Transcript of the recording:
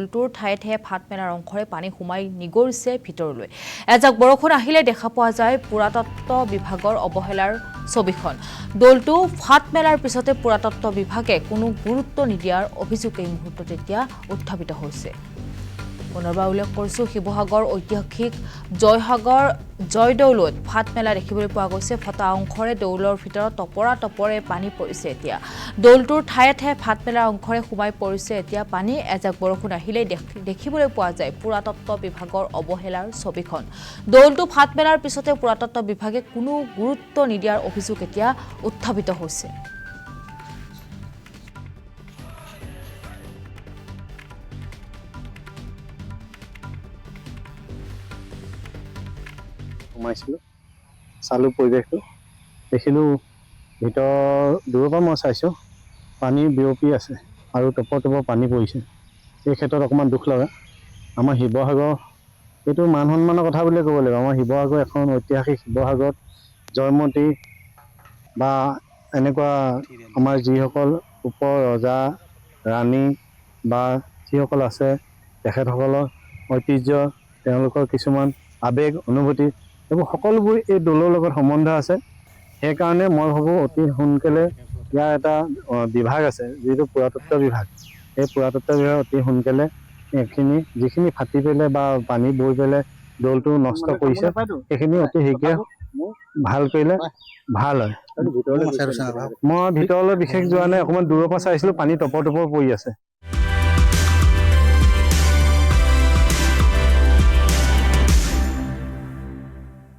দৌলটোৰ ঠায়ে ঠায়ে ফাট মেলাৰ অংশৰে পানী সোমাই নিগৰিছে ভিতৰলৈ। এজাক বৰষুণ আহিলে দেখা পোৱা যায় পুৰাতত্ব বিভাগৰ অৱহেলাৰ ছবিখন। দৌলটো ফাট মেলাৰ পিছতে পুৰাতত্ব বিভাগে কোনো গুৰুত্ব নিদিয়াৰ অভিযোগ এই মুহূৰ্তত এতিয়া উত্থাপিত হৈছে। পুনৰবাৰ উল্লেখ কৰিছোঁ, শিৱসাগৰ ঐতিহাসিক জয়সাগৰ জয়দৌলত ফাট মেলা দেখিবলৈ পোৱা গৈছে। ফটা অংশৰে দৌলৰ ভিতৰত টপৰা টপৰে পানী পৰিছে। এতিয়া দৌলটোৰ ঠায়ে ঠায়ে ফাট মেলাৰ অংশৰে সোমাই পৰিছে এতিয়া পানী। এজাক বৰষুণ আহিলেই দেখিবলৈ পোৱা যায় পুৰাতত্ব বিভাগৰ অৱহেলাৰ ছবিখন। দৌলটো ফাট মেলাৰ পিছতে পুৰাতত্ব বিভাগে কোনো গুৰুত্ব নিদিয়াৰ অভিযোগ এতিয়া উত্থাপিত হৈছে। সোমাইছিলোঁ, চালোঁ পৰিৱেশটো, দেখিলোঁ দূৰৰ পৰা মই চাইছোঁ পানী বিয়পি আছে আৰু টপৰ টপৰ পানী পৰিছে। এই ক্ষেত্ৰত অকণমান দুখ লগা। আমাৰ শিৱসাগৰ এইটো মান সন্মানৰ কথা বুলিয়ে ক'ব লাগিব। আমাৰ শিৱসাগৰ এখন ঐতিহাসিক, শিৱসাগৰত জয়মতী বা এনেকুৱা আমাৰ যিসকল ওপৰ ৰজা ৰাণী বা যিসকল আছে তেখেতসকলৰ ঐতিহ্য, তেওঁলোকৰ কিছুমান আৱেগ অনুভূতি, এইবোৰ সকলোবোৰ এই দৌলৰ লগত সম্বন্ধ আছে। সেইকাৰণে মই ভাবোঁ অতি সোনকালে ইয়াৰ এটা বিভাগ আছে যিটো পুৰাতত্ব বিভাগ, এই পুৰাতত্ব বিভাগ অতি সোনকালে এইখিনি যিখিনি ফাটি পেলাই বা পানী বৈ পেলাই দৌলটো নষ্ট কৰিছে সেইখিনি অতি শীঘ্ৰে ভাল কৰিলে ভাল হয়। মই ভিতৰলৈ বিশেষ যোৱা নাই, অকণমান দূৰৰ পৰা চাইছিলোঁ, পানী টপৰ টপৰ পৰি আছে।